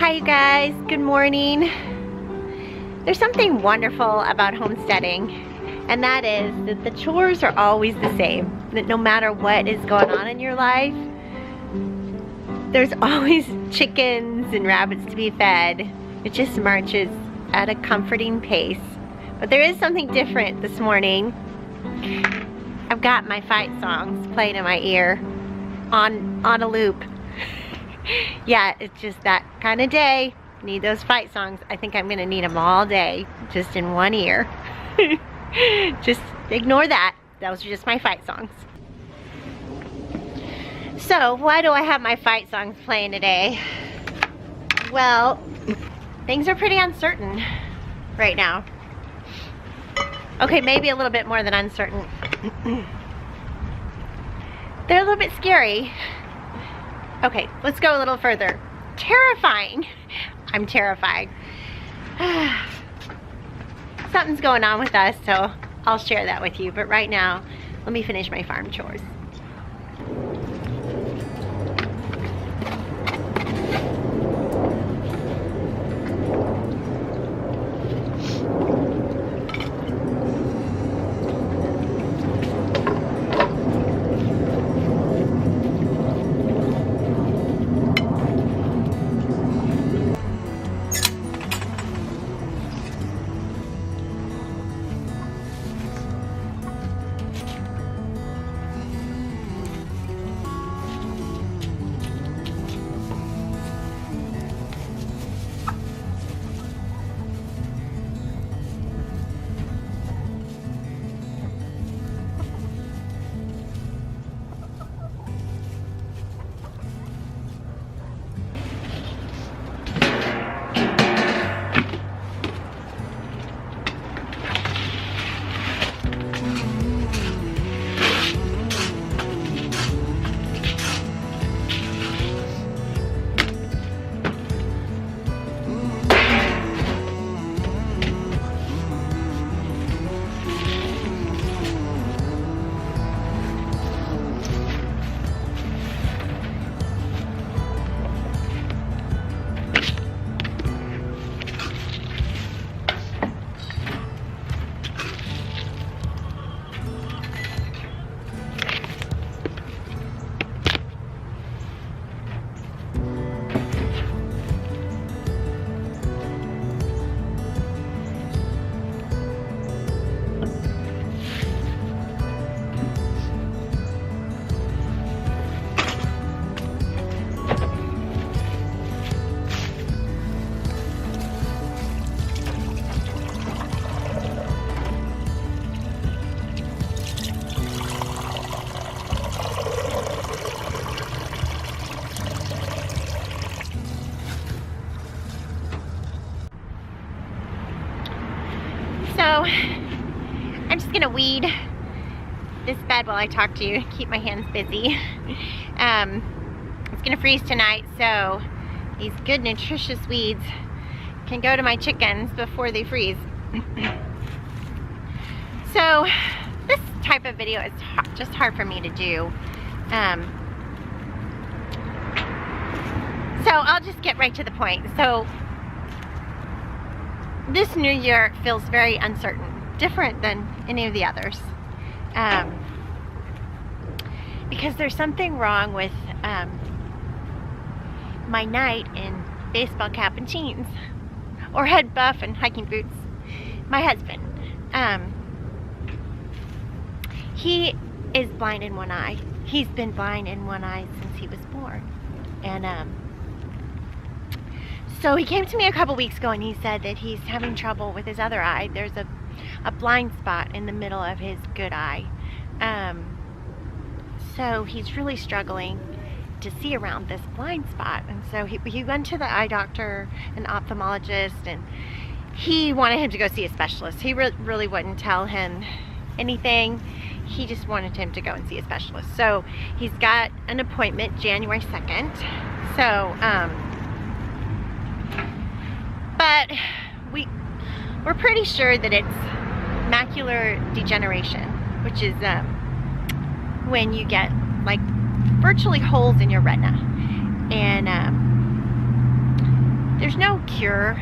Hi you guys, good morning. There's something wonderful about homesteading, and that is that the chores are always the same. That no matter what is going on in your life, there's always chickens and rabbits to be fed. It just marches at a comforting pace. But there is something different this morning. I've got my fight songs playing in my ear on a loop. Yeah, it's just that kind of day. Need those fight songs. I think I'm gonna need them all day, just in one ear. Just ignore that. Those are just my fight songs. So, why do I have my fight songs playing today? Well, things are pretty uncertain right now. Okay, maybe a little bit more than uncertain. They're a little bit scary. Okay, let's go a little further. Terrifying. I'm terrified. Something's going on with us, so I'll share that with you. But right now, let me finish my farm chores. So, I'm just gonna weed this bed while I talk to you, keep my hands busy. It's gonna freeze tonight, so these good nutritious weeds can go to my chickens before they freeze. So, this type of video is just hard for me to do. So I'll just get right to the point. So, this new year feels very uncertain, different than any of the others. Because there's something wrong with my knight in baseball cap and jeans, or head buff and hiking boots. My husband, he is blind in one eye. He's been blind in one eye since he was born. And so he came to me a couple weeks ago and he said that he's having trouble with his other eye. There's a blind spot in the middle of his good eye. So he's really struggling to see around this blind spot. And so he went to the eye doctor, an ophthalmologist, and he wanted him to go see a specialist. He really wouldn't tell him anything. He just wanted him to go and see a specialist. So he's got an appointment January 2nd. So, but we're pretty sure that it's macular degeneration, which is when you get like virtually holes in your retina. And there's no cure.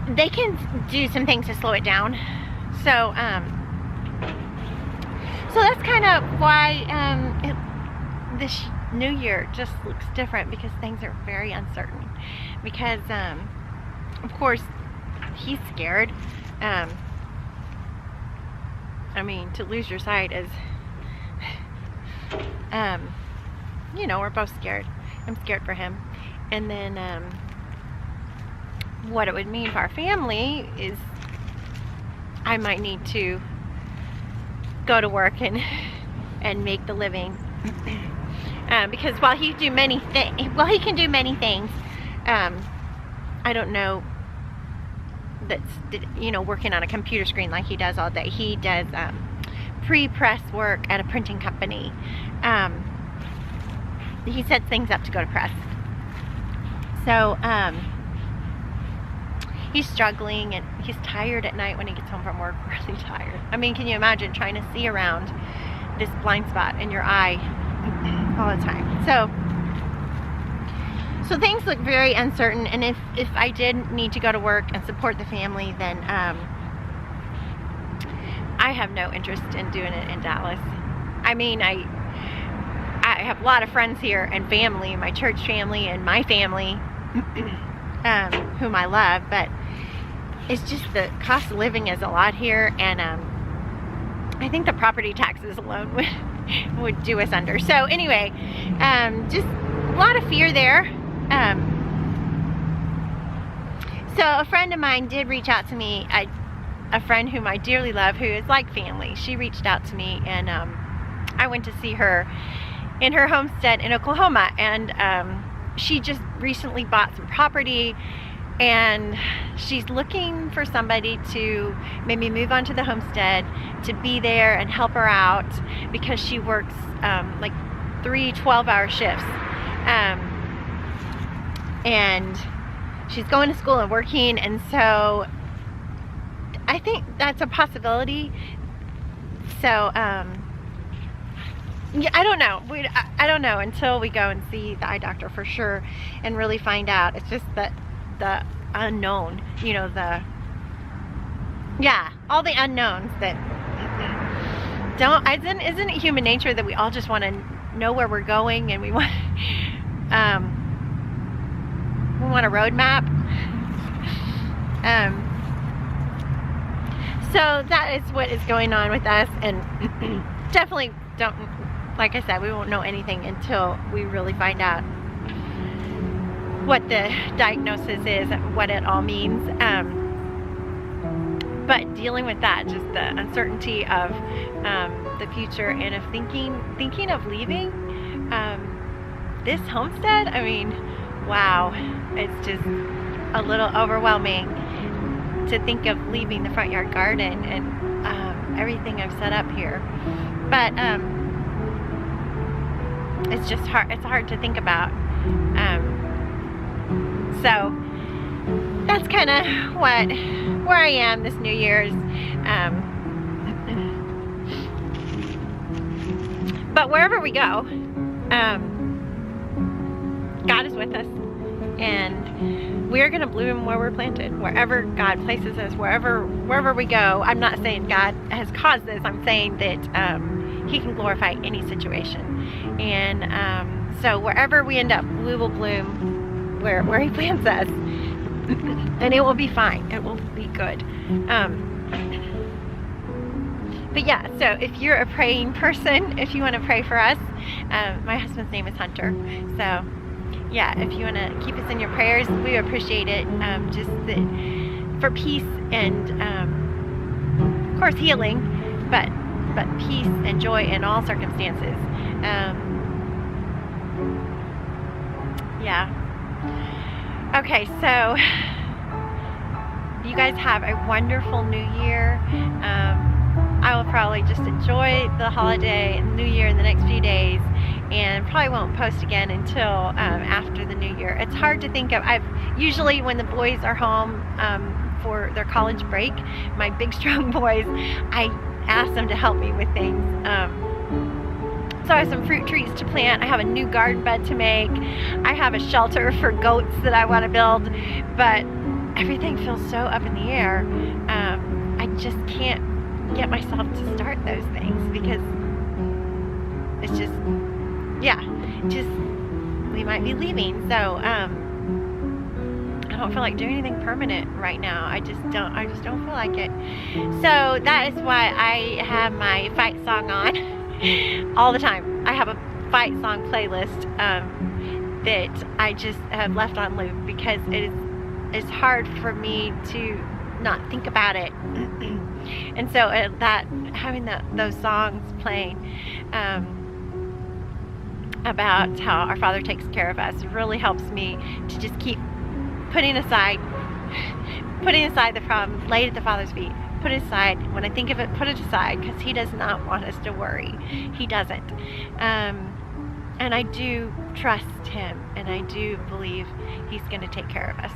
They can do some things to slow it down. So that's kind of why this new year just looks different, because things are very uncertain. Because of course he's scared. I mean, to lose your sight is, you know, we're both scared. I'm scared for him. And then what it would mean for our family is I might need to go to work and make the living. Because while he can do many things, I don't know that's, you know, working on a computer screen like he does all day. He does pre-press work at a printing company. He sets things up to go to press. So he's struggling, and he's tired at night when he gets home from work, really tired. I mean, can you imagine trying to see around this blind spot in your eye all the time? So things look very uncertain, and if I did need to go to work and support the family, then I have no interest in doing it in Dallas. I mean, I have a lot of friends here and family, my church family and my family, whom I love, but it's just the cost of living is a lot here, and I think the property taxes alone would do us under. So anyway, just a lot of fear there. So a friend of mine did reach out to me, a friend whom I dearly love, who is like family. She reached out to me, and I went to see her in her homestead in Oklahoma, and she just recently bought some property, and she's looking for somebody to maybe move onto the homestead to be there and help her out, because she works like 3 12-hour shifts, and she's going to school and working, and so I think that's a possibility. So yeah, I don't know. I don't know until we go and see the eye doctor for sure and really find out. It's just the unknown, you know, all the unknowns that isn't it human nature that we all just want to know where we're going, and we want a roadmap. So that is what is going on with us, and definitely don't, like I said, we won't know anything until we really find out what the diagnosis is and what it all means. But dealing with that, just the uncertainty of the future, and of thinking of leaving this homestead. I mean, wow, it's just a little overwhelming to think of leaving the front yard garden and everything I've set up here. But it's just hard. It's hard to think about. So that's kind of where I am this New Year's. But wherever we go, God is with us, and we're gonna bloom where we're planted. Wherever God places us, wherever we go. I'm not saying God has caused this. I'm saying that He can glorify any situation, and so wherever we end up, we will bloom where He plants us, and it will be fine. It will be good. But yeah, so if you're a praying person, if you want to pray for us, my husband's name is Hunter. So yeah, if you want to keep us in your prayers, we appreciate it. Just for peace and of course healing, but peace and joy in all circumstances. Yeah. Okay, so you guys have a wonderful New Year. I will probably just enjoy the holiday and New Year in the next few days, and probably won't post again until after the New Year. It's hard to think of. Usually when the boys are home for their college break, my big strong boys, I ask them to help me with things. So I have some fruit trees to plant. I have a new garden bed to make. I have a shelter for goats that I want to build. But everything feels so up in the air. I just can't get myself to start those things because it's just, yeah, we might be leaving. So I don't feel like doing anything permanent right now. I just don't feel like it. So that is why I have my fight song on all the time. I have a fight song playlist that I just have left on loop because it's hard for me to not think about it. And so that having those songs playing about how our Father takes care of us really helps me to just keep putting aside the problem, lay it at the Father's feet. Put it aside. When I think of it, put it aside, because He does not want us to worry. He doesn't. And I do trust Him, and I do believe He's going to take care of us.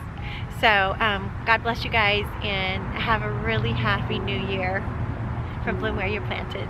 So God bless you guys, and have a really happy new year from Bloom Where You're Planted.